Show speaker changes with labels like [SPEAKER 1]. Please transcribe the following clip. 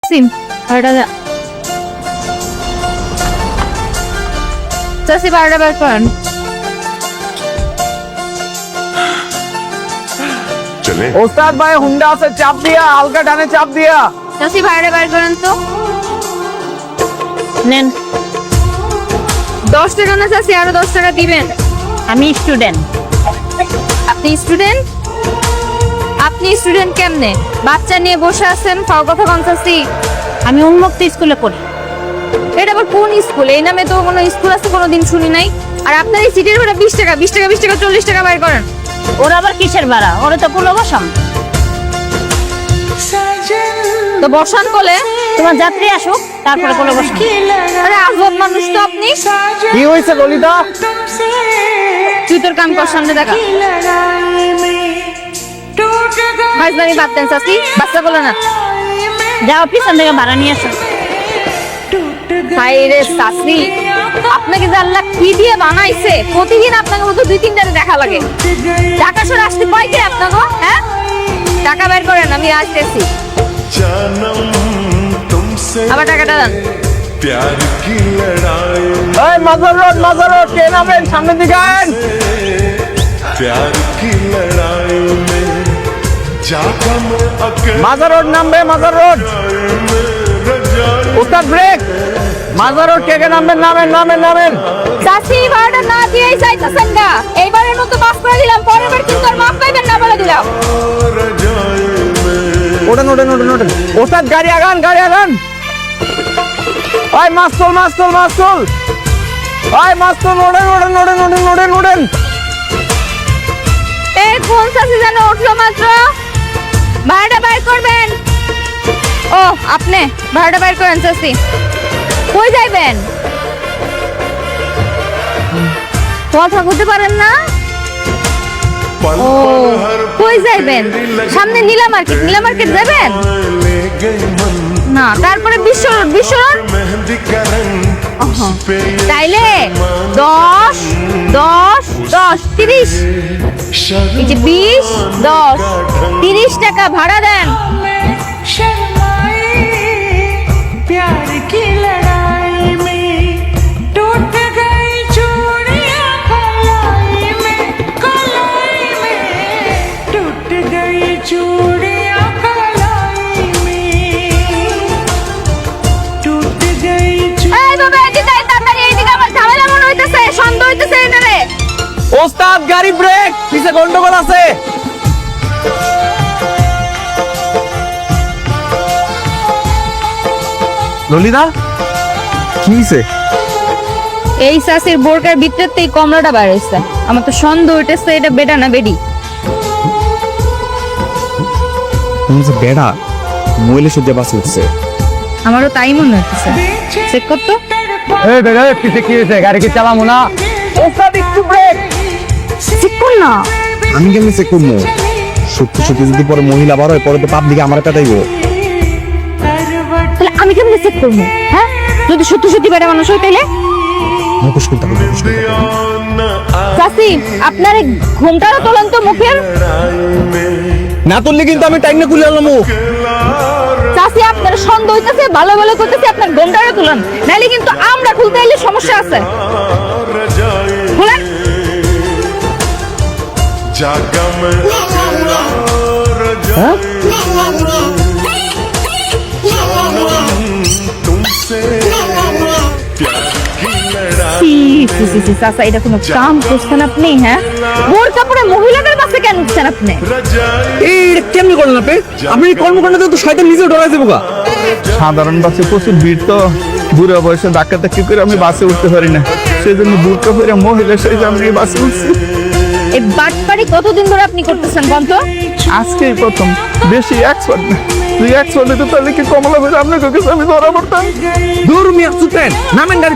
[SPEAKER 1] সিম ভাড়াটা দা চাষি ভাড়াটা বের করেন।
[SPEAKER 2] चले
[SPEAKER 3] ওস্তাদ ভাই হুন্ডা আছে, চাপ দিয়া, হালকা ডানে চাপ দিয়া।
[SPEAKER 1] চাষি ভাড়াটা বের করেন তো।
[SPEAKER 4] নেন।
[SPEAKER 1] 10 টাকা না চাষি, আরো 10 টাকা দিবেন।
[SPEAKER 4] আমি স্টুডেন্ট।
[SPEAKER 1] আপনি স্টুডেন্ট? আপনি স্টুডেন্ট কেমনে? বাচ্চা নিয়ে বসে আছেন, ফাও কথা কন চাষি।
[SPEAKER 4] আমি উন্মুক্ত স্কুলে পড়ি।
[SPEAKER 1] এটা আবার কোন স্কুল? এই নামে তো কোনো স্কুল আছে কোনোদিন শুনি নাই। আর আপনার এই সিটের ভাড়া 20 টাকা, 20 টাকা, 20 টাকা, 40 টাকা বের করেন।
[SPEAKER 4] ওরা আবার কিসের ভাড়া? ওরা তো কোনো বসাম।
[SPEAKER 1] তো বসান কোলে।
[SPEAKER 4] তোমার যাত্রী আসুক, তারপরে কোনো বসাম।
[SPEAKER 1] আরে আজব মানুষ তো আপনি।
[SPEAKER 3] কি হয়েছে ললিতা?
[SPEAKER 1] তুই তোর কাম কর, সামনে দেখা। ভাইজানি বাদ দেন চাচি, বাচ্চা বলে না।
[SPEAKER 4] যাও পিছন থেকে ভাড়া নিয়ে আসো।
[SPEAKER 1] হাই রে চাচি, আপনাকে যে আল্লাহ কি দিয়ে বানাইছে, প্রতিদিন আপনাকে মতো 2-3টারে দেখা লাগে। ঢাকা শহরে আসতে কয় কি আপনাকে? হ্যাঁ, টাকা বের করেন, আমি আসতেছি। আবার টাকাটা দেন।
[SPEAKER 2] प्यार की लड़ाई
[SPEAKER 3] এই মাজার রোড কে নামেন, সামনের দিকে আইন।
[SPEAKER 2] प्यार की लड़ाई में जागा मैं अकेला
[SPEAKER 3] মাজার রোড নামবে, মাজার রোড। ওস্তাদ ব্রেক। মাজার রোড কে নামবেন, নামেন নামেন নামেন।
[SPEAKER 1] চাচি ভাড়াটা না দিয়েই চাইতেছেন না। এইবারের মতো মাফ করে দিলাম, পরের বার কিন্তু আর মাফ পাইবেন না বলে দিলাম।
[SPEAKER 3] ওঠেন ওঠেন ওঠেন ওঠেন। ওস্তাদ গাড়ি আগান, গাড়ি আগান। ওই মাস্তুল মাস্তুল মাস্তুল। ওই মাস্তুল ওঠেন ওঠেন ওঠেন ওঠেন ওঠেন ওঠেন।
[SPEAKER 1] এই কোন চাচি যেন উঠলো মাত্র। ভাড়াটা বের করবেন। ও আপনি ভাড়াটা বের করেন চাচি। কই যাইবেন? কথা বলতে পারেন না?
[SPEAKER 2] पल
[SPEAKER 1] ও
[SPEAKER 2] पल हर
[SPEAKER 1] কই যাইবেন? সামনে নীলা মার্কেট, নীলা মার্কেট যাবেন?
[SPEAKER 2] ले गई मन
[SPEAKER 1] না, তারপরে বিশ্ব রোড, বিশ্ব রোড।
[SPEAKER 2] मेहंदी का रंग उस पे ये
[SPEAKER 1] তাইলে 10 10 10 30 এই যে 20 10 30 টাকা ভাড়া দেন।
[SPEAKER 5] शर्माए प्यार की लड़ाई में टूट गई चूड़ियां कलाई में टूट गई चूड़ियां कलाई में टूट गई
[SPEAKER 1] এই বাবা এদিকে আয়, তাড়াতাড়ি এইদিকে, আমার ঝামেলা মনে হইতেছে, সন্দেহ হইতেছে এটারে।
[SPEAKER 3] ওস্তাদ গাড়ি ব্রেক, পিছে গন্ডগোল আছে। ললিতা কি হইছে?
[SPEAKER 1] এই সাসের বোরকার ভিতরতেই কমলাটা বাইরে হইছে। আমার তো সন্দেহ হইতেছে এটা বেটা না বেডি।
[SPEAKER 6] তুমি যে বেড়া মহিলা সজ্জা বাসে উঠছে।
[SPEAKER 1] আমারও তাই মনে হইতেছে। চেক কর তো।
[SPEAKER 3] এই বেটা, পিছে কি হইছে? গাড়ি কি চালামু না? ওস্তাদ একটু ব্রেক।
[SPEAKER 1] চেক কর না।
[SPEAKER 6] আমি কেমনি চেক করবো? সত্যি সত্যি যদি পরে মহিলা বার হয়, পরে তো পাবলিকে আমার পেটাইবো।
[SPEAKER 1] তাহলে আমি কেমনে চেক করব? হ্যাঁ, যদি সত্যি সত্যি বেটা মানুষ হয় তাইলে?
[SPEAKER 6] মুখোশ খুলতে হবে, মুখোশ খুলতে হবে।
[SPEAKER 1] চাচি আপনার এই ঘুমটারও তোলেন তো মুখের।
[SPEAKER 6] না তুললে কিন্তু আমি টাইম না খুলে আনলাম মুখ।
[SPEAKER 1] চাচি আপনার সন্দেহ হইতেছে, ভালো ভালো করতেছে, আপনার ঘুমটারও তুলেন, নাইলে কিন্তু আমরা খুলতে এলে সমস্যা আছে। খুলেন।
[SPEAKER 2] जागा मैं अकेला
[SPEAKER 3] হ্যাঁ?
[SPEAKER 2] तुमसे प्यार की लड़ाई
[SPEAKER 1] সি সি সি সি চাচা, এটা কোনো কাম করছেন আপনি? হ্যাঁ, বোরকা পরে মহিলাদের কাছে কেন উঠছেন আপনি?
[SPEAKER 2] रजाई
[SPEAKER 6] এই এটা কেমনি করলেন আপনি? আপনি এই কর্মকাণ্ড তো শয়তান নিজেও ডরাইছে বোকা।
[SPEAKER 7] সাধারণ বাসে প্রচুর ভিড়, তো বুড়া বয়সে ধাক্কা ধাক্কি করে আমি বাসে উঠতে পারি না, সেই জন্য বুড়কা ফিরে মহিলা সেই আমি এই বাসে উঠছি।
[SPEAKER 1] এই বাটপাড়ি কতদিন ধরে আপনি করতেছেন বল তো?
[SPEAKER 7] আজকেই প্রথম, বেশি এক্সপার্ট না। তুই এক্সপার্ট হইতো তাহলে কি কমলা ভাই আপনার কাছে আমি ধরা পড়তাম।
[SPEAKER 6] দূর মিয়া চুপেন, নামেন গাড়ি।